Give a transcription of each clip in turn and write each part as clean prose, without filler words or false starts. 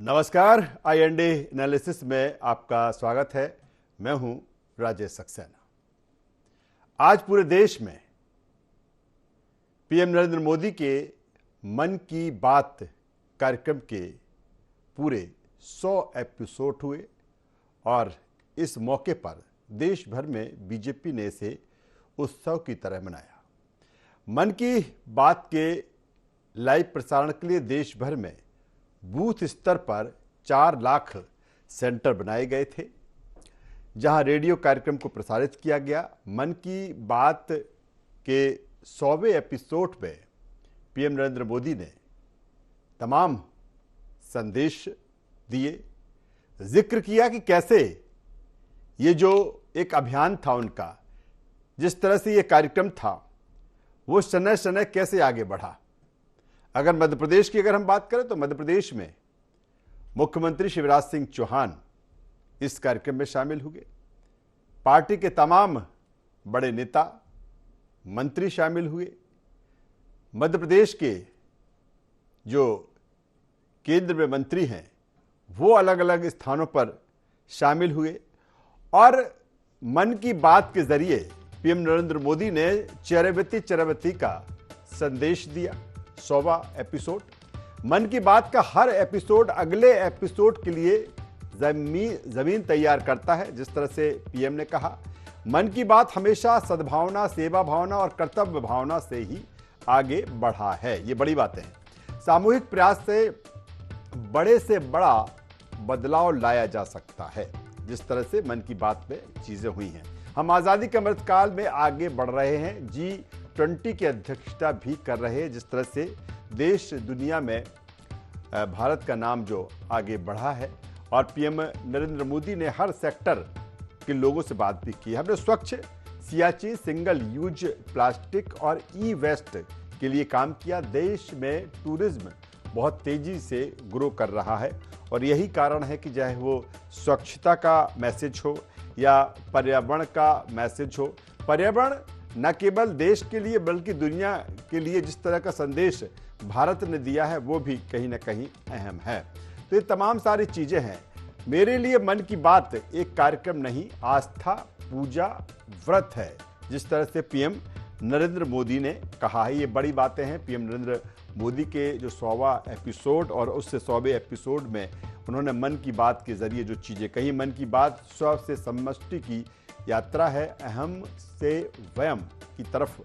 नमस्कार, आई&ए एनालिसिस में आपका स्वागत है। मैं हूं राजेश सक्सेना। आज पूरे देश में पीएम नरेंद्र मोदी के मन की बात कार्यक्रम के पूरे 100 एपिसोड हुए और इस मौके पर देश भर में बीजेपी ने इसे उत्सव की तरह मनाया। मन की बात के लाइव प्रसारण के लिए देश भर में बूथ स्तर पर 4 लाख सेंटर बनाए गए थे, जहां रेडियो कार्यक्रम को प्रसारित किया गया। मन की बात के 100वें एपिसोड में पीएम नरेंद्र मोदी ने तमाम संदेश दिए, जिक्र किया कि कैसे ये जो एक अभियान था उनका, जिस तरह से ये कार्यक्रम था, वो समय समय कैसे आगे बढ़ा। अगर मध्य प्रदेश की हम बात करें तो मध्य प्रदेश में मुख्यमंत्री शिवराज सिंह चौहान इस कार्यक्रम में शामिल हुए। पार्टी के तमाम बड़े नेता मंत्री शामिल हुए। मध्य प्रदेश के जो केंद्र में मंत्री हैं वो अलग अलग स्थानों पर शामिल हुए और मन की बात के जरिए पीएम नरेंद्र मोदी ने चरैवेति का संदेश दिया। 100वां एपिसोड मन की बात का हर एपिसोड अगले एपिसोड के लिए जमीन तैयार करता है। जिस तरह से पीएम ने कहा, मन की बात हमेशा सद्भावना, सेवा भावना और कर्तव्य भावना से ही आगे बढ़ा है। ये बड़ी बातें हैं। सामूहिक प्रयास से बड़ा बदलाव लाया जा सकता है। जिस तरह से मन की बात में चीजें हुई हैं, हम आजादी के अमृतकाल में आगे बढ़ रहे हैं। G20 की अध्यक्षता भी कर रहे हैं। जिस तरह से देश दुनिया में भारत का नाम जो आगे बढ़ा है और पीएम नरेंद्र मोदी ने हर सेक्टर के लोगों से बात भी की। हमने स्वच्छ सियाचिन, सिंगल यूज प्लास्टिक और ई वेस्ट के लिए काम किया। देश में टूरिज्म बहुत तेजी से ग्रो कर रहा है और यही कारण है कि चाहे वो स्वच्छता का मैसेज हो या पर्यावरण का मैसेज हो। पर्यावरण न केवल देश के लिए बल्कि दुनिया के लिए जिस तरह का संदेश भारत ने दिया है वो भी कहीं ना कहीं अहम है। तो ये तमाम सारी चीजें हैं। मेरे लिए मन की बात एक कार्यक्रम नहीं, आस्था, पूजा, व्रत है। जिस तरह से पीएम नरेंद्र मोदी ने कहा है, ये बड़ी बातें हैं। पीएम नरेंद्र मोदी के जो 100वां एपिसोड और उससे 100वें एपिसोड में उन्होंने मन की बात के जरिए जो चीजें कही। मन की बात स्व से समष्टि की यात्रा है, अहम से वयम की तरफ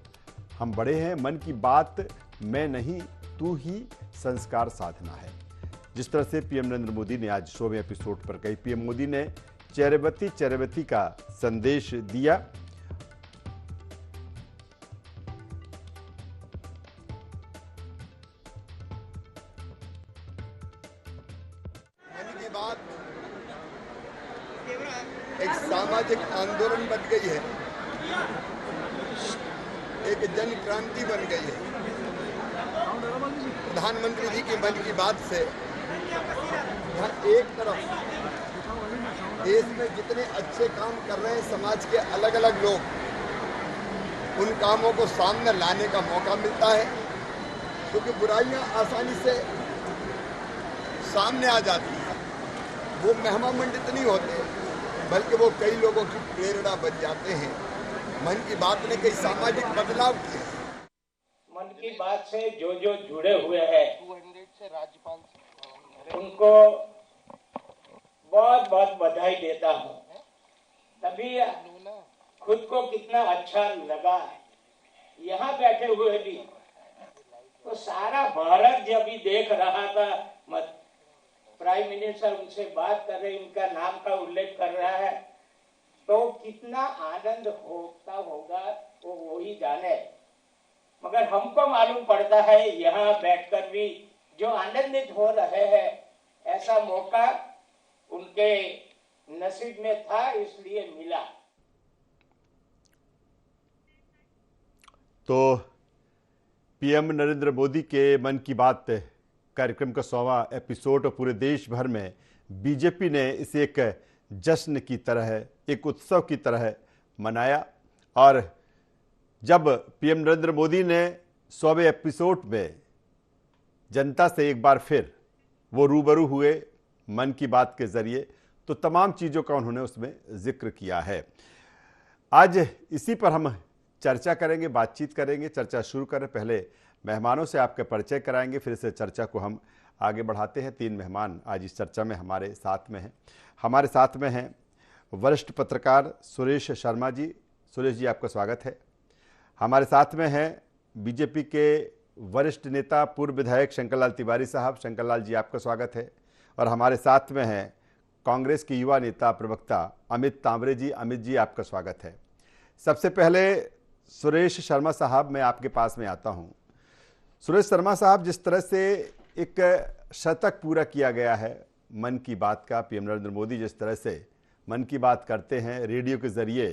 हम बढ़े हैं। मन की बात मैं नहीं तू ही संस्कार साधना है। जिस तरह से पीएम नरेंद्र मोदी ने आज 100वें एपिसोड पर कही। पीएम मोदी ने चरैवेति का संदेश दिया। मन की बात एक सामाजिक आंदोलन बन गई है, एक जन क्रांति बन गई है। प्रधानमंत्री जी की मन की बात से हर एक तरफ देश में जितने अच्छे काम कर रहे हैं समाज के अलग अलग लोग, उन कामों को सामने लाने का मौका मिलता है, क्योंकि बुराइयां आसानी से सामने आ जाती हैं। वो महिमा मंडित नहीं होते बल्कि वो कई लोगों की प्रेरणा बन जाते हैं। मन की बात ने कई सामाजिक बदलाव किए। मन की बात से जो जुड़े हुए हैं उनको बहुत बहुत बधाई देता हूँ। तभी खुद को कितना अच्छा लगा। यहाँ बैठे हुए भी तो सारा भारत जब भी देख रहा था, प्राइम मिनिस्टर उनसे बात कर रहे, उनका नाम का उल्लेख कर रहा है, तो कितना आनंद होता होगा वो ही जाने। मगर हमको मालूम पड़ता है यहाँ बैठकर भी जो आनंदित हो रहे हैं, ऐसा मौका उनके नसीब में था, इसलिए मिला। तो पीएम नरेंद्र मोदी के मन की बात कार्यक्रम का 100वां एपिसोड और पूरे देश भर में बीजेपी ने इसे एक जश्न की तरह, एक उत्सव की तरह मनाया। और जब पीएम नरेंद्र मोदी ने 100वें एपिसोड में जनता से एक बार फिर वो रूबरू हुए, मन की बात के जरिए, तो तमाम चीज़ों का उन्होंने उसमें जिक्र किया है। आज इसी पर हम चर्चा करेंगे, बातचीत करेंगे। चर्चा शुरू करें पहले मेहमानों से आपका परिचय कराएंगे, फिर इस चर्चा को हम आगे बढ़ाते हैं। 3 मेहमान आज इस चर्चा में हमारे साथ में हैं। हमारे साथ में हैं वरिष्ठ पत्रकार सुरेश शर्मा जी। सुरेश जी, आपका स्वागत है। हमारे साथ में हैं बीजेपी के वरिष्ठ नेता पूर्व विधायक शंकरलाल तिवारी साहब। शंकरलाल जी, आपका स्वागत है। और हमारे साथ में हैं कांग्रेस के युवा नेता प्रवक्ता अमित तांबरे जी। अमित जी, आपका स्वागत है। सबसे पहले सुरेश शर्मा साहब, मैं आपके पास में आता हूं। सुरेश शर्मा साहब, जिस तरह से एक शतक पूरा किया गया है मन की बात का, पीएम नरेंद्र मोदी जिस तरह से मन की बात करते हैं, रेडियो के जरिए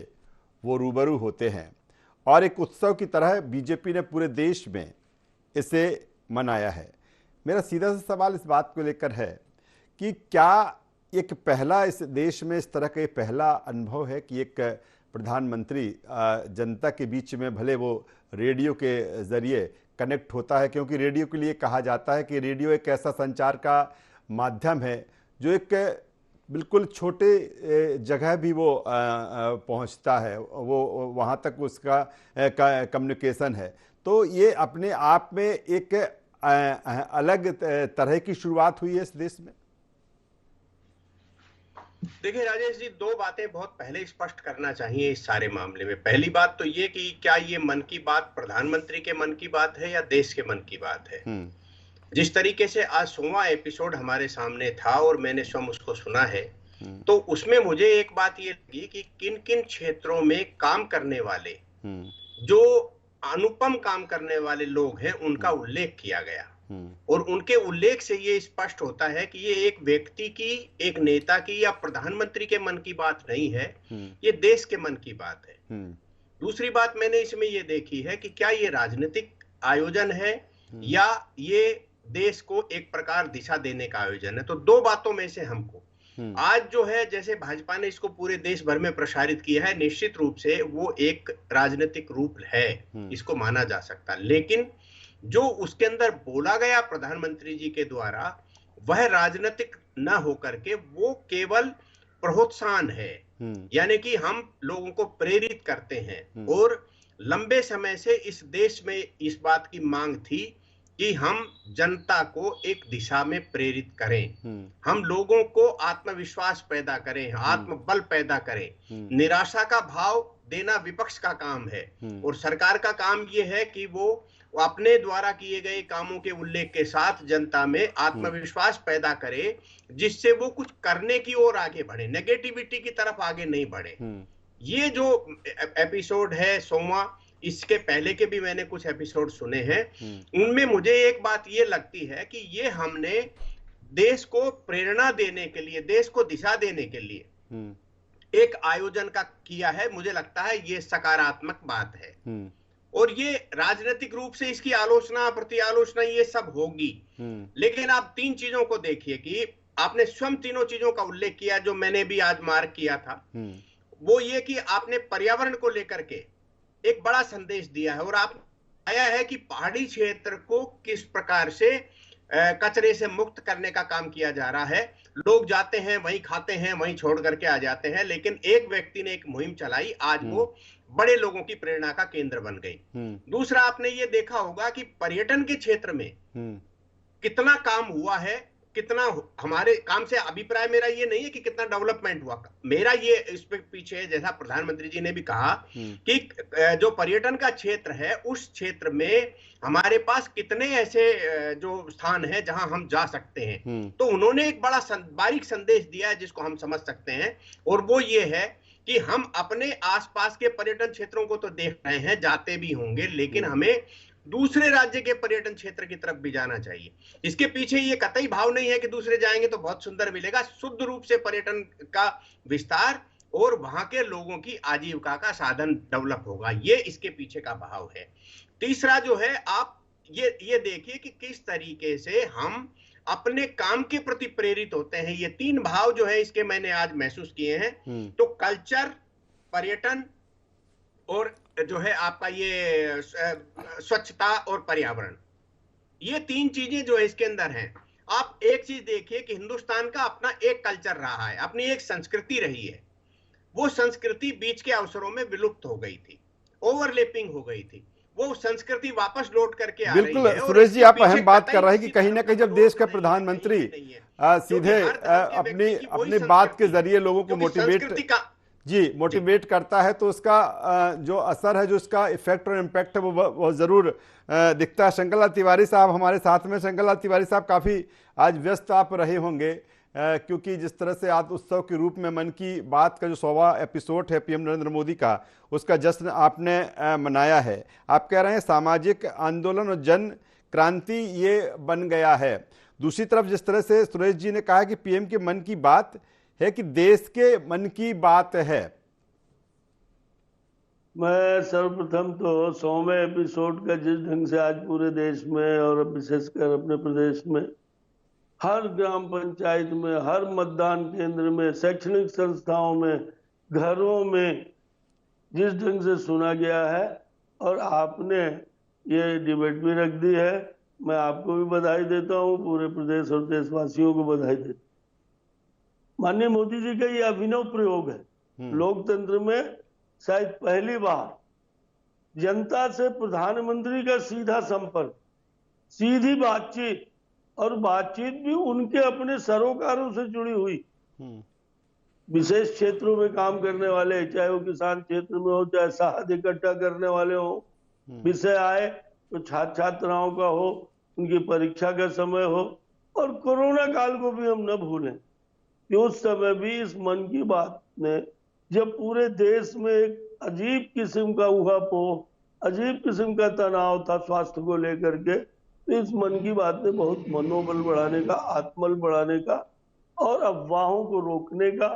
वो रूबरू होते हैं और एक उत्सव की तरह बीजेपी ने पूरे देश में इसे मनाया है। मेरा सीधा सा सवाल इस बात को लेकर है कि क्या एक पहला इस देश में इस तरह का पहला अनुभव है कि एक प्रधानमंत्री जनता के बीच में भले वो रेडियो के ज़रिए कनेक्ट होता है, क्योंकि रेडियो के लिए कहा जाता है कि रेडियो एक ऐसा संचार का माध्यम है जो एक बिल्कुल छोटे जगह भी वो पहुंचता है, वो वहाँ तक उसका कम्युनिकेशन है। तो ये अपने आप में एक अलग तरह की शुरुआत हुई है इस देश में। देखिए राजेश जी, 2 बातें बहुत पहले स्पष्ट करना चाहिए इस सारे मामले में। पहली बात तो ये कि क्या ये मन की बात प्रधानमंत्री के मन की बात है या देश के मन की बात है। जिस तरीके से आज 100वां एपिसोड हमारे सामने था और मैंने स्वयं उसको सुना है, तो उसमें मुझे एक बात ये लगी कि किन किन क्षेत्रों में काम करने वाले, जो अनुपम काम करने वाले लोग हैं, उनका उल्लेख किया गया। और उनके उल्लेख से ये स्पष्ट होता है कि ये एक व्यक्ति की, एक नेता की या प्रधानमंत्री के मन की बात नहीं है, ये देश के मन की बात है। दूसरी बात मैंने इसमें ये देखी है कि क्या ये राजनीतिक आयोजन है या ये देश को एक प्रकार दिशा देने का आयोजन है। तो 2 बातों में से हमको आज जो है, जैसे भाजपा ने इसको पूरे देश भर में प्रसारित किया है, निश्चित रूप से वो एक राजनीतिक रूप है, इसको माना जा सकता। लेकिन जो उसके अंदर बोला गया प्रधानमंत्री जी के द्वारा, वह राजनीतिक न होकर के वो केवल प्रोत्साहन है, यानी कि हम लोगों को प्रेरित करते हैं। और लंबे समय से इस देश में इस बात की मांग थी कि हम जनता को एक दिशा में प्रेरित करें, हम लोगों को आत्मविश्वास पैदा करें, आत्मबल पैदा करें। निराशा का भाव देना विपक्ष का काम है और सरकार का काम यह है कि वो अपने द्वारा किए गए कामों के उल्लेख के साथ जनता में आत्मविश्वास पैदा करे, जिससे वो कुछ करने की ओर आगे बढ़े, नेगेटिविटी की तरफ आगे नहीं बढ़े। ये जो एपिसोड है 100वां, इसके पहले के भी मैंने कुछ एपिसोड सुने हैं, उनमें मुझे एक बात ये लगती है कि ये हमने देश को प्रेरणा देने के लिए, देश को दिशा देने के लिए एक आयोजन का किया है। मुझे लगता है ये सकारात्मक बात है और ये राजनीतिक रूप से इसकी आलोचना, प्रति आलोचना, ये सब होगी। लेकिन आप 3 चीजों को देखिए कि आपने स्वयं तीनों चीजों का उल्लेख किया जो मैंने भी आज मार्क किया था। वो ये कि आपने पर्यावरण को लेकर के एक बड़ा संदेश दिया है और आप आया है कि पहाड़ी क्षेत्र को किस प्रकार से कचरे से मुक्त करने का काम किया जा रहा है। लोग जाते हैं, वहीं खाते हैं, वहीं छोड़ करके आ जाते हैं, लेकिन एक व्यक्ति ने एक मुहिम चलाई, आज वो बड़े लोगों की प्रेरणा का केंद्र बन गई। दूसरा, आपने ये देखा होगा कि पर्यटन के क्षेत्र में कितना काम हुआ है, कितना हमारे काम से, अभिप्राय मेरा ये नहीं है कि कितना डेवलपमेंट हुआ, मेरा ये इस पे पीछे, जैसा प्रधानमंत्री जी ने भी कहा कि जो पर्यटन का क्षेत्र है, उस क्षेत्र में हमारे पास कितने ऐसे जो स्थान है जहां हम जा सकते हैं। तो उन्होंने एक बड़ा बारीक संदेश दिया है जिसको हम समझ सकते हैं, और वो ये है कि हम अपने आसपास के पर्यटन क्षेत्रों को तो देख रहे हैं, जाते भी होंगे, लेकिन हमें दूसरे राज्य के पर्यटन क्षेत्र की तरफ भी जाना चाहिए। इसके पीछे ये कतई भाव नहीं है कि दूसरे जाएंगे तो बहुत सुंदर मिलेगा, शुद्ध रूप से पर्यटन का विस्तार और वहां के लोगों की आजीविका का साधन डेवलप होगा, ये इसके पीछे का भाव है। तीसरा जो है, आप ये देखिए कि किस तरीके से हम अपने काम के प्रति प्रेरित होते हैं। ये 3 भाव जो है इसके मैंने आज महसूस किए हैं। तो कल्चर, पर्यटन और जो है आपका ये स्वच्छता और पर्यावरण, ये 3 चीजें जो है इसके अंदर हैं। आप एक चीज देखिए कि हिंदुस्तान का अपना एक कल्चर रहा है, अपनी एक संस्कृति रही है। वो संस्कृति बीच के अवसरों में विलुप्त हो गई थी, ओवरलैपिंग हो गई थी। वो संस्कृति वापस लौट करके आ रही है। बिल्कुल सुरेश जी, आप अहम बात कर रहे हैं कि कहीं ना कहीं जब देश का प्रधानमंत्री सीधे अपनी बात के जरिए लोगों को मोटिवेट करता है, तो उसका जो असर है, जो उसका इफेक्ट और इम्पैक्ट है, वो जरूर दिखता है। शंकर तिवारी साहब हमारे साथ में। शंकर तिवारी साहब, काफी आज व्यस्त आप रहे होंगे, क्योंकि जिस तरह से आज उत्सव के रूप में मन की बात का जो 100वां एपिसोड है पीएम नरेंद्र मोदी का, उसका जश्न आपने मनाया है। आप कह रहे हैं सामाजिक आंदोलन और जन क्रांति ये बन गया है। दूसरी तरफ जिस तरह से सुरेश जी ने कहा कि पीएम के मन की बात है कि देश के मन की बात है। मैं सर्वप्रथम तो 100वें एपिसोड का जिस ढंग से आज पूरे देश में और विशेषकर अपने प्रदेश में हर ग्राम पंचायत में, हर मतदान केंद्र में, शैक्षणिक संस्थाओं में, घरों में जिस ढंग से सुना गया है, और आपने ये डिबेट भी रख दी है, मैं आपको भी बधाई देता हूँ, पूरे प्रदेश और देशवासियों को बधाई देता हूँ। माननीय मोदी जी का ये अभिनव प्रयोग है। लोकतंत्र में शायद पहली बार जनता से प्रधानमंत्री का सीधा संपर्क, सीधी बातचीत, और बातचीत भी उनके अपने सरोकारों से जुड़ी हुई। विशेष क्षेत्रों में काम करने वाले, चाहे वो किसान क्षेत्र में हो, चाहे शहद इकट्ठा करने वाले हो, विषय आए तो छात्र छात्राओं का हो, उनकी परीक्षा का समय हो, और कोरोना काल को भी हम न भूलें कि उस समय भी इस मन की बात ने, जब पूरे देश में एक अजीब किस्म का ऊहापोह, अजीब किस्म का तनाव था स्वास्थ्य को लेकर के, तो इस मन की बात ने बहुत मनोबल बढ़ाने का, आत्मबल बढ़ाने का, और अफवाहों को रोकने का,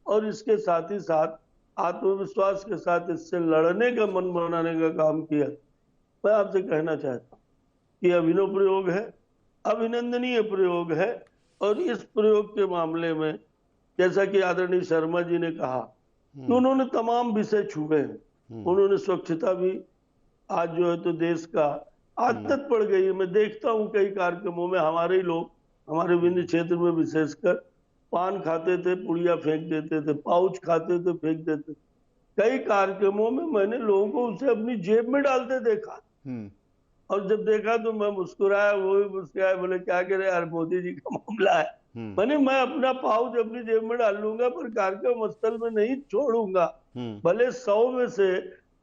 और इसके साथ ही साथ आत्मविश्वास के साथ इससे लड़ने का मन बनाने का काम किया। मैं आपसे कहना चाहता हूँ कि अभिनव प्रयोग है, अभिनंदनीय प्रयोग है, और इस प्रयोग के मामले में जैसा कि आदरणीय शर्मा जी ने कहा कि उन्होंने तमाम विषय छुए हैं। उन्होंने स्वच्छता भी, आज जो है तो देश का आदत पड़ गई है। मैं देखता हूँ कई कार्यक्रमों में हमारे ही लोग, हमारे विंध्य क्षेत्र में विशेषकर, पान खाते थे, पुड़िया फेंक देते थे, पाउच खाते थे, फेंक देते। कई कार्यक्रमों में मैंने लोगों को उसे अपनी जेब में डालते देखा, और जब देखा तो मैं मुस्कुराया, वो भी मुस्कुराया, बोले क्या करे यार, मोदी जी का मामला है। मैंने, मैं अपना पाउच अपनी जेब में डाल लूंगा, पर कार्यक्रम स्थल में नहीं छोड़ूंगा, भले 100 में से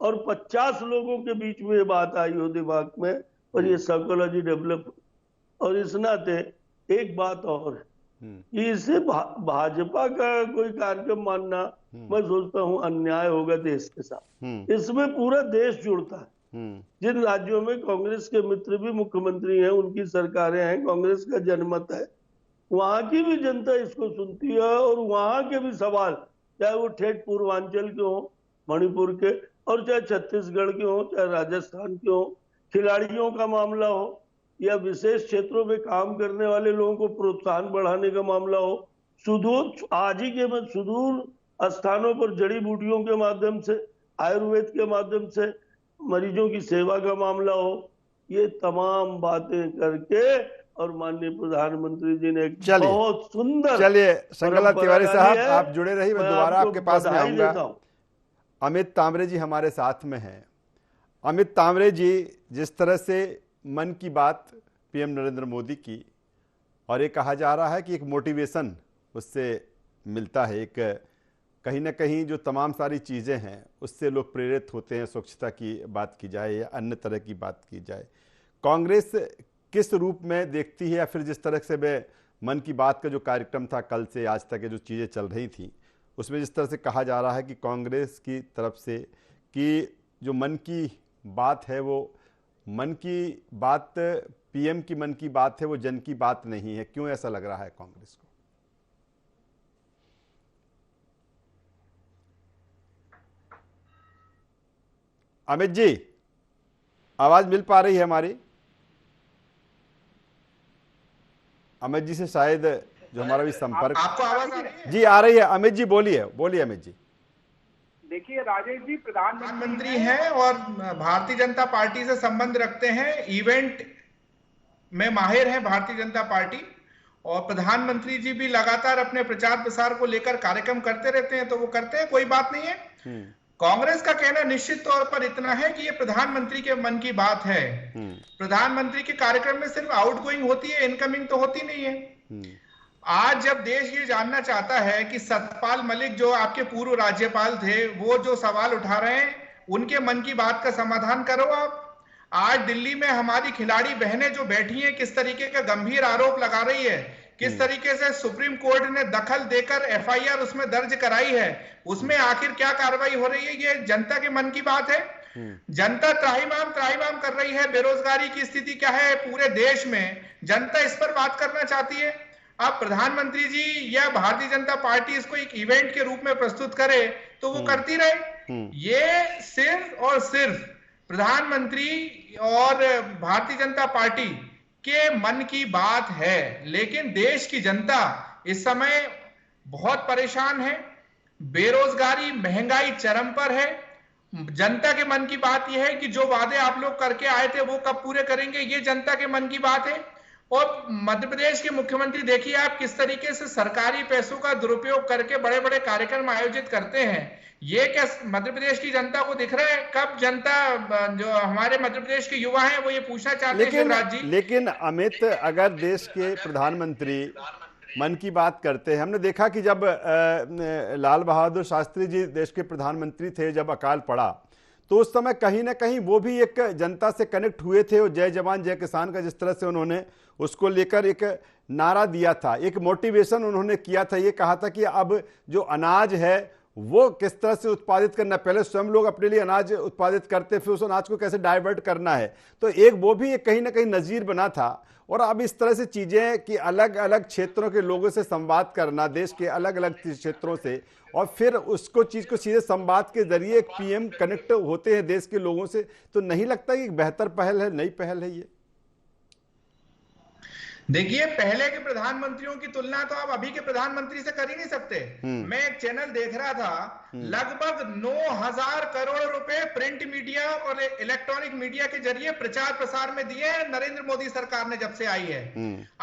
और 50 लोगों के बीच में ये बात आई हो दिमाग में, और ये साइकोलॉजी डेवलप। और इस नाते एक बात और है कि इसे भाजपा का कोई कार्यक्रम मानना, मैं सोचता हूँ अन्याय होगा देश के साथ। इसमें पूरा देश जुड़ता है। जिन राज्यों में कांग्रेस के मित्र भी मुख्यमंत्री हैं, उनकी सरकारें हैं, कांग्रेस का जनमत है, वहां की भी जनता इसको सुनती है, और वहां के भी सवाल, चाहे वो ठेठ पूर्वांचल के हो, मणिपुर के, और चाहे छत्तीसगढ़ के हो, चाहे राजस्थान के हो, खिलाड़ियों का मामला हो, या विशेष क्षेत्रों में काम करने वाले लोगों को प्रोत्साहन बढ़ाने का मामला हो, सुदूर, आज ही के में सुदूर स्थानों पर जड़ी बूटियों के माध्यम से, आयुर्वेद के माध्यम से मरीजों की सेवा का मामला हो, ये तमाम बातें करके, और माननीय प्रधानमंत्री जी ने बहुत सुंदर, चलिए शंकर तिवारी साहब आप जुड़े रहिए, मैं दोबारा आपके पास में आऊंगा। अमित तांबरे जी हमारे साथ में हैं। अमित तांबरे जी, जिस तरह से मन की बात पीएम नरेंद्र मोदी की, और ये कहा जा रहा है कि एक मोटिवेशन उससे मिलता है, एक कहीं ना कहीं जो तमाम सारी चीज़ें हैं उससे लोग प्रेरित होते हैं, स्वच्छता की बात की जाए या अन्य तरह की बात की जाए। कांग्रेस किस रूप में देखती है, या फिर जिस तरह से वे मन की बात का जो कार्यक्रम था कल से आज तक के जो चीज़ें चल रही थी, उसमें जिस तरह से कहा जा रहा है कि कांग्रेस की तरफ से कि जो मन की बात है वो मन की बात, पीएम की मन की बात है, वो जन की बात नहीं है, क्यों ऐसा लग रहा है कांग्रेस को? अमित जी, आवाज मिल पा रही है हमारी? अमित जी से शायद जो हमारा भी संपर्क, आपको आवाज आ रही है? जी आ रही है। अमित जी बोलिए, बोलिए अमित जी। देखिए राजेश जी, प्रधानमंत्री हैं और भारतीय जनता पार्टी से संबंध रखते हैं, इवेंट में माहिर है भारतीय जनता पार्टी, और प्रधानमंत्री जी भी लगातार अपने प्रचार प्रसार को लेकर कार्यक्रम करते रहते हैं, तो वो करते हैं, कोई बात नहीं है। कांग्रेस का कहना निश्चित तौर पर इतना है कि ये प्रधानमंत्री के मन की बात है। प्रधानमंत्री के कार्यक्रम में सिर्फ आउटगोइंग होती है, इनकमिंग तो होती नहीं है। आज जब देश ये जानना चाहता है कि सतपाल मलिक जो आपके पूर्व राज्यपाल थे, वो जो सवाल उठा रहे हैं, उनके मन की बात का समाधान करो आप। आज दिल्ली में हमारी खिलाड़ी बहनें जो बैठी हैं, किस तरीके का गंभीर आरोप लगा रही है, किस तरीके से सुप्रीम कोर्ट ने दखल देकर एफआईआर उसमें दर्ज कराई है, उसमें आखिर क्या कार्रवाई हो रही है, ये जनता के मन की बात है। जनता त्राहिमाम त्राहिमाम कर रही है, बेरोजगारी की स्थिति क्या है पूरे देश में, जनता इस पर बात करना चाहती है। अब प्रधानमंत्री जी या भारतीय जनता पार्टी इसको एक इवेंट के रूप में प्रस्तुत करे तो वो करती रहे। ये सिर्फ और सिर्फ प्रधानमंत्री और भारतीय जनता पार्टी के मन की बात है, लेकिन देश की जनता इस समय बहुत परेशान है। बेरोजगारी, महंगाई चरम पर है। जनता के मन की बात यह है कि जो वादे आप लोग करके आए थे वो कब पूरे करेंगे, ये जनता के मन की बात है। और मध्य प्रदेश के मुख्यमंत्री देखिए आप किस तरीके से सरकारी पैसों का दुरुपयोग करके बड़े बड़े कार्यक्रम आयोजित करते हैं। ये क्या मध्य प्रदेश की जनता को दिख रहा है? कब जनता, जो हमारे मध्य प्रदेश के युवा हैं, वो ये पूछना चाहते हैं शिवराज जी। लेकिन अमित, अगर देश के प्रधानमंत्री मन की बात करते हैं, हमने देखा कि जब लाल बहादुर शास्त्री जी देश के प्रधानमंत्री थे, जब अकाल पड़ा तो उस समय कहीं ना कहीं वो भी एक जनता से कनेक्ट हुए थे। और जय जवान जय किसान का जिस तरह से उन्होंने उसको लेकर एक नारा दिया था, एक मोटिवेशन उन्होंने किया था, ये कहा था कि अब जो अनाज है वो किस तरह से उत्पादित करना, पहले स्वयं लोग अपने लिए अनाज उत्पादित करते, फिर उस अनाज को कैसे डाइवर्ट करना है। तो एक वो भी एक कहीं ना कहीं नज़ीर बना था। और अब इस तरह से चीज़ें कि अलग अलग क्षेत्रों के लोगों से संवाद करना, देश के अलग अलग क्षेत्रों से, और फिर उसको चीज़ को सीधे संवाद के जरिए एक पीएम कनेक्ट होते हैं देश के लोगों से, तो नहीं लगता कि एक बेहतर पहल है, नई पहल है ये? देखिए, पहले के प्रधानमंत्रियों की तुलना तो आप अभी के प्रधानमंत्री से कर ही नहीं सकते। मैं एक चैनल देख रहा था, लगभग 9,000 करोड़ रुपए प्रिंट मीडिया और इलेक्ट्रॉनिक मीडिया के जरिए प्रचार प्रसार में दिए हैं नरेंद्र मोदी सरकार ने जब से आई है।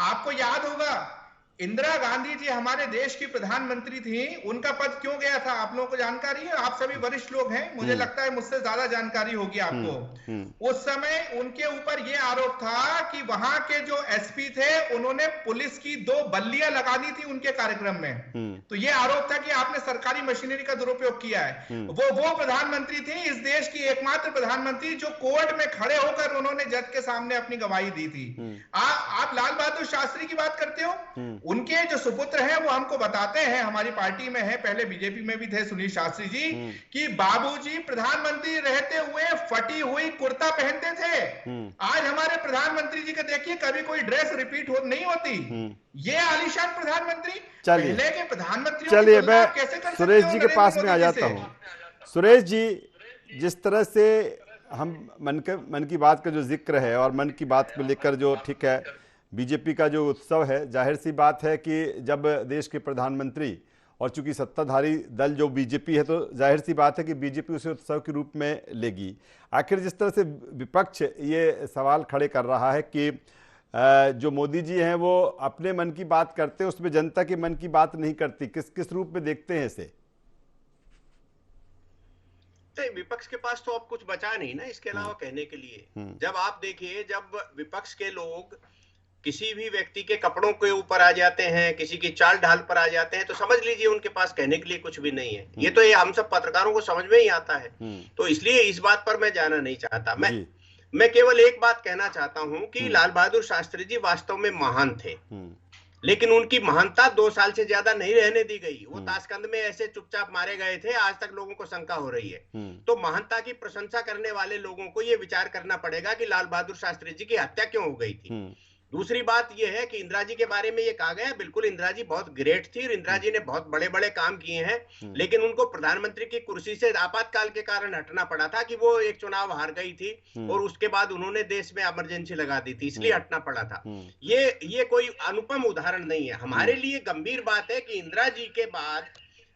आपको याद होगा इंदिरा गांधी जी हमारे देश की प्रधानमंत्री थी, उनका पद क्यों गया था आप लोगों को जानकारी है? आप सभी वरिष्ठ लोग हैं, मुझे लगता है मुझसे ज्यादा जानकारी होगी आपको। उस समय उनके ऊपर यह आरोप था कि वहां के जो एसपी थे उन्होंने पुलिस की 2 बल्लियां लगा दी थी उनके कार्यक्रम में। तो यह आरोप था कि आपने सरकारी मशीनरी का दुरुपयोग किया है। वो प्रधानमंत्री थी, इस देश की एकमात्र प्रधानमंत्री जो कोर्ट में खड़े होकर उन्होंने जज के सामने अपनी गवाही दी थी। आप लाल बहादुर शास्त्री की बात करते हो, उनके जो सुपुत्र हैं वो हमको बताते हैं, हमारी पार्टी में है, पहले बीजेपी में भी थे सुनील शास्त्री जी, कि बाबूजी प्रधानमंत्री रहते हुए फटी हुई कुर्ता पहनते थे। आज हमारे प्रधानमंत्री जी का देखिए, कभी कोई ड्रेस रिपीट नहीं होती। ये आलीशान प्रधानमंत्री। पहले के प्रधानमंत्री, चलिए मैं सुरेश जी के पास में आ जाता हूँ। सुरेश जी, जिस तरह से हम मन की बात का जो जिक्र है और मन की बात को लेकर जो, ठीक है, बीजेपी का जो उत्सव है, जाहिर सी बात है कि जब देश के प्रधानमंत्री, और चूंकि सत्ताधारी दल जो बीजेपी है, तो जाहिर सी बात है कि बीजेपी उसे उत्सव के रूप में लेगी। आखिर जिस तरह से विपक्ष ये सवाल खड़े कर रहा है कि जो मोदी जी हैं वो अपने मन की बात करते हैं, उसमें जनता के मन की बात नहीं करती, किस किस रूप में देखते हैं इसे? तो विपक्ष के पास तो अब कुछ बचा नहीं ना इसके अलावा कहने के लिए। जब आप देखिए, जब विपक्ष के लोग किसी भी व्यक्ति के कपड़ों के ऊपर आ जाते हैं, किसी की चाल ढाल पर आ जाते हैं, तो समझ लीजिए उनके पास कहने के लिए कुछ भी नहीं है। ये तो ये हम सब पत्रकारों को समझ में ही आता है। तो इसलिए इस बात पर मैं जाना नहीं चाहता। मैं केवल एक बात कहना चाहता हूं कि लाल बहादुर शास्त्री जी वास्तव में महान थे, लेकिन उनकी महानता 2 साल से ज्यादा नहीं रहने दी गई। वो ताशकंद में ऐसे चुपचाप मारे गए थे, आज तक लोगों को शंका हो रही है। तो महानता की प्रशंसा करने वाले लोगों को ये विचार करना पड़ेगा कि लाल बहादुर शास्त्री जी की हत्या क्यों हो गई थी। दूसरी बात यह है कि इंदिरा जी के बारे में ये कहा गया, बिल्कुल इंदिरा जी बहुत ग्रेट थी और इंदिरा जी ने बहुत बड़े बड़े काम किए हैं, लेकिन उनको प्रधानमंत्री की कुर्सी से आपातकाल के कारण हटना पड़ा था कि वो एक चुनाव हार गई थी और उसके बाद उन्होंने देश में इमरजेंसी लगा दी थी, इसलिए हटना पड़ा था। ये कोई अनुपम उदाहरण नहीं है। हमारे लिए गंभीर बात है कि इंदिरा जी के बाद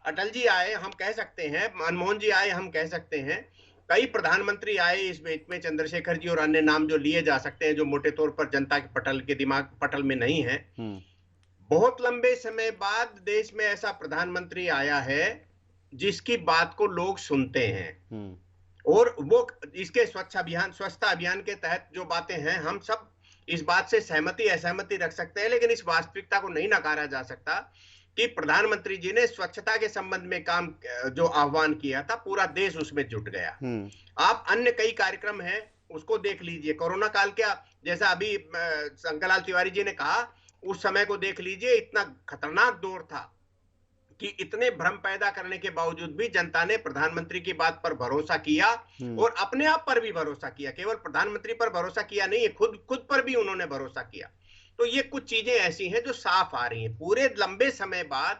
अटल जी आए, हम कह सकते हैं, मनमोहन जी आए, हम कह सकते हैं, कई प्रधानमंत्री आए इस बीच में, चंद्रशेखर जी और अन्य नाम जो लिए जा सकते हैं, जो मोटे तौर पर जनता के पटल में नहीं है। बहुत लंबे समय बाद देश में ऐसा प्रधानमंत्री आया है जिसकी बात को लोग सुनते हैं, और वो इसके स्वच्छता अभियान के तहत जो बातें हैं, हम सब इस बात से सहमति असहमति रख सकते हैं, लेकिन इस वास्तविकता को नहीं नकारा जा सकता कि प्रधानमंत्री जी ने स्वच्छता के संबंध में काम जो आह्वान किया था, पूरा देश उसमें जुट गया। आप अन्य कई कार्यक्रम हैं उसको देख लीजिए, कोरोना काल क्या, जैसा अभी शंकरलाल तिवारी जी ने कहा, उस समय को देख लीजिए, इतना खतरनाक दौर था कि इतने भ्रम पैदा करने के बावजूद भी जनता ने प्रधानमंत्री की बात पर भरोसा किया और अपने आप पर भी भरोसा किया। केवल प्रधानमंत्री पर भरोसा किया नहीं है, खुद पर भी उन्होंने भरोसा किया। तो ये कुछ चीजें ऐसी हैं जो साफ आ रही हैं। पूरे लंबे समय बाद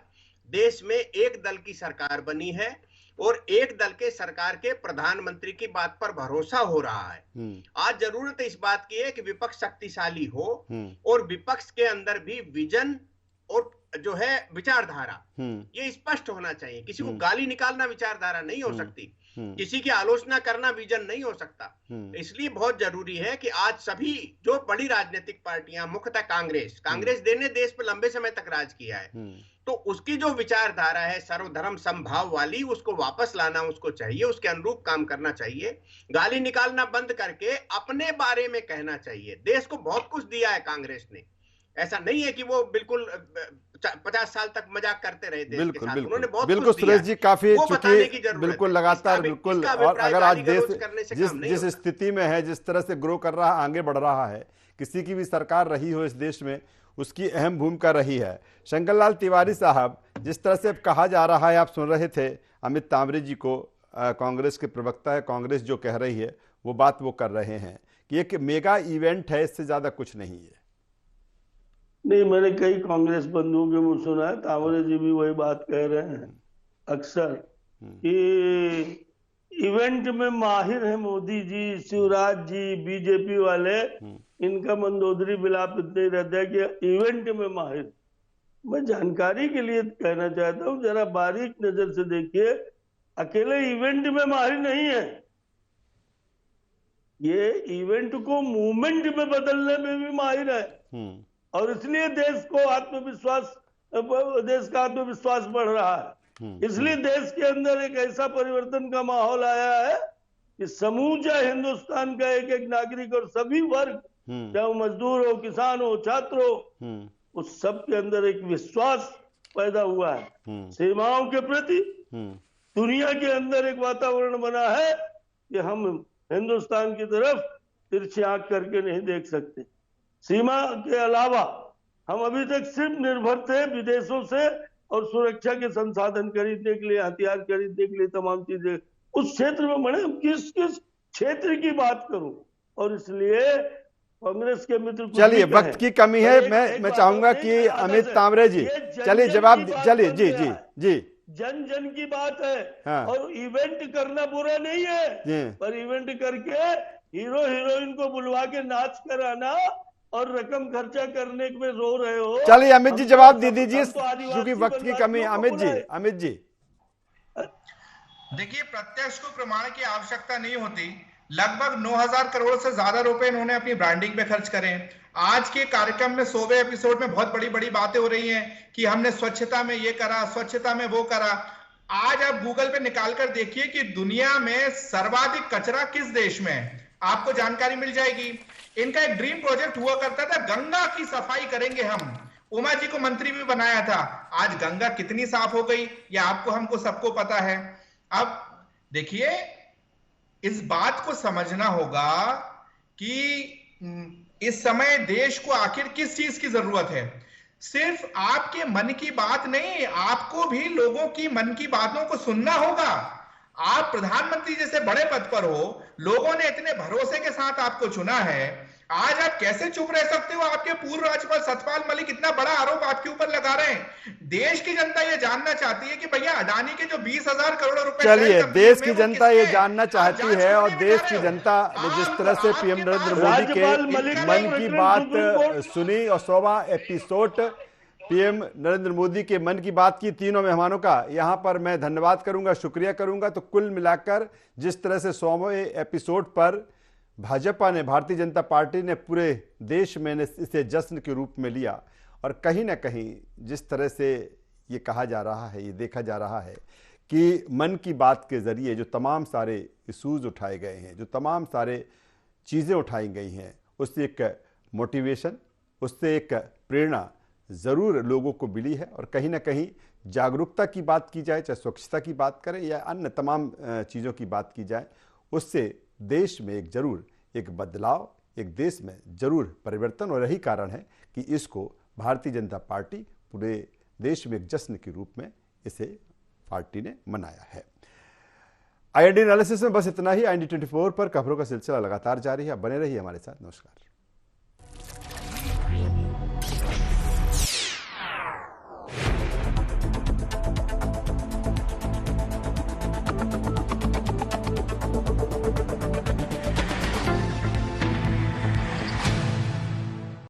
देश में एक दल की सरकार बनी है और एक दल के सरकार के प्रधानमंत्री की बात पर भरोसा हो रहा है। आज जरूरत इस बात की है कि विपक्ष शक्तिशाली हो और विपक्ष के अंदर भी विजन और जो है विचारधारा, ये स्पष्ट होना चाहिए। किसी को गाली निकालना विचारधारा नहीं हो सकती, किसी की आलोचना करना विजन नहीं हो सकता। इसलिए बहुत जरूरी है कि आज सभी जो बड़ी राजनीतिक पार्टियां, मुख्यतः कांग्रेस ने देश पर लंबे समय तक राज किया है, तो उसकी जो विचारधारा है सर्वधर्म समभाव वाली, उसको वापस लाना उसको चाहिए, उसके अनुरूप काम करना चाहिए। गाली निकालना बंद करके अपने बारे में कहना चाहिए। देश को बहुत कुछ दिया है कांग्रेस ने, ऐसा नहीं है कि वो बिल्कुल 50 साल तक मजाक करते रहे देश के साथ। उन्होंने बहुत बिल्कुल सुरेश जी, काफी चूंकि बिल्कुल लगातार बिल्कुल, और अगर आज देश जिस स्थिति में है, जिस तरह से ग्रो कर रहा है, आगे बढ़ रहा है, किसी की भी सरकार रही हो इस देश में, उसकी अहम भूमिका रही है। शंकरलाल तिवारी साहब, जिस तरह से कहा जा रहा है, आप सुन रहे थे अमित तामरे जी को, कांग्रेस के प्रवक्ता है, कांग्रेस जो कह रही है वो बात वो कर रहे हैं कि एक मेगा इवेंट है, इससे ज्यादा कुछ नहीं है। नहीं, मैंने कई कांग्रेस बंधुओं के मुंह सुना है, तामरे जी भी वही बात कह रहे हैं अक्सर कि इवेंट में माहिर है मोदी जी, शिवराज जी, बीजेपी वाले, इनका मंदोदरी विलाप इतने रहता है कि इवेंट में माहिर। मैं जानकारी के लिए कहना चाहता हूँ, जरा बारीक नजर से देखिए, अकेले इवेंट में माहिर नहीं है, ये इवेंट को मूवमेंट में बदलने में भी माहिर है। और इसलिए देश का आत्मविश्वास बढ़ रहा है। इसलिए देश के अंदर एक ऐसा परिवर्तन का माहौल आया है कि समूचा हिंदुस्तान का एक एक नागरिक और सभी वर्ग, चाहे वो मजदूर हो, किसान हो, छात्र हो, उस सब के अंदर एक विश्वास पैदा हुआ है सीमाओं के प्रति। दुनिया के अंदर एक वातावरण बना है कि हम हिंदुस्तान की तरफ तिरछी आंख करके नहीं देख सकते। सीमा के अलावा हम अभी तक सिर्फ निर्भर थे विदेशों से, और सुरक्षा के संसाधन खरीदने के लिए, हथियार खरीदने के लिए, तमाम चीजें उस क्षेत्र में बने। किस किस क्षेत्र की बात करूं, और इसलिए कांग्रेस के मित्र, चलिए वक्त की कमी है, मैं चाहूंगा कि अमित तामरे जी चलिए जवाब, चलिए जी जी जी। जन जन की बात है। हाँ। और इवेंट करना बुरा नहीं है, पर इवेंट करके हीरो हीरोइन को बुलवा के नाच कराना और रकम खर्चा करने में रो रहे हो। चलिए अमित जी जवाब दे दीजिए, क्योंकि वक्त की कमी। अमित जी देखिए, प्रत्यक्ष को प्रमाण की आवश्यकता नहीं होती। लगभग 9,000 करोड़ से ज्यादा रुपए इन्होंने अपनी ब्रांडिंग पे खर्च करे। आज के कार्यक्रम में 100वें एपिसोड में बहुत बड़ी बड़ी बातें हो रही हैं कि हमने स्वच्छता में ये करा, स्वच्छता में वो करा। आज आप गूगल पे निकाल कर देखिए कि दुनिया में सर्वाधिक कचरा किस देश में है, आपको जानकारी मिल जाएगी। इनका एक ड्रीम प्रोजेक्ट हुआ करता था, गंगा की सफाई करेंगे हम। उमा जी को मंत्री भी बनाया था। आज गंगा कितनी साफ हो गई, ये आपको हमको सबको पता है। अब देखिए, इस बात को समझना होगा कि इस समय देश को आखिर किस चीज की जरूरत है। सिर्फ आपके मन की बात नहीं, आपको भी लोगों की मन की बातों को सुनना होगा। आप प्रधानमंत्री जैसे बड़े पद पर हो, लोगों ने इतने भरोसे के साथ आपको चुना है, आज आप कैसे चुप रह सकते हो? आपके पूर्व राज्यपाल सतपाल मलिक इतना बड़ा आरोप आपके ऊपर लगा रहे हैं। देश की जनता ये जानना चाहती है कि भैया अडानी के जो 20,000 करोड़ रुपए, चलिए देश की जनता ये जानना चाहती है, और देश की जनता जिस तरह से पीएम नरेंद्र मोदी के मन की बात सुनी, और 100वां एपिसोड पीएम नरेंद्र मोदी के मन की बात की तीनों मेहमानों का यहाँ पर मैं धन्यवाद करूंगा, शुक्रिया करूंगा। तो कुल मिलाकर जिस तरह से 100वें एपिसोड पर भाजपा ने, भारतीय जनता पार्टी ने पूरे देश में इसे जश्न के रूप में लिया, और कहीं ना कहीं जिस तरह से ये कहा जा रहा है, ये देखा जा रहा है कि मन की बात के ज़रिए जो तमाम सारे इशूज़ उठाए गए हैं, जो तमाम सारे चीज़ें उठाई गई हैं, उससे एक मोटिवेशन, उससे एक प्रेरणा ज़रूर लोगों को मिली है। और कहीं ना कहीं जागरूकता की बात की जाए, चाहे स्वच्छता की बात करें या अन्य तमाम चीज़ों की बात की जाए, उससे देश में एक ज़रूर एक बदलाव, एक देश में ज़रूर परिवर्तन, और यही कारण है कि इसको भारतीय जनता पार्टी पूरे देश में एक जश्न के रूप में इसे पार्टी ने मनाया है। IND एनालिसिस में बस इतना ही। IND 24 पर खबरों का सिलसिला लगातार जारी है। बने रहिए हमारे साथ। नमस्कार।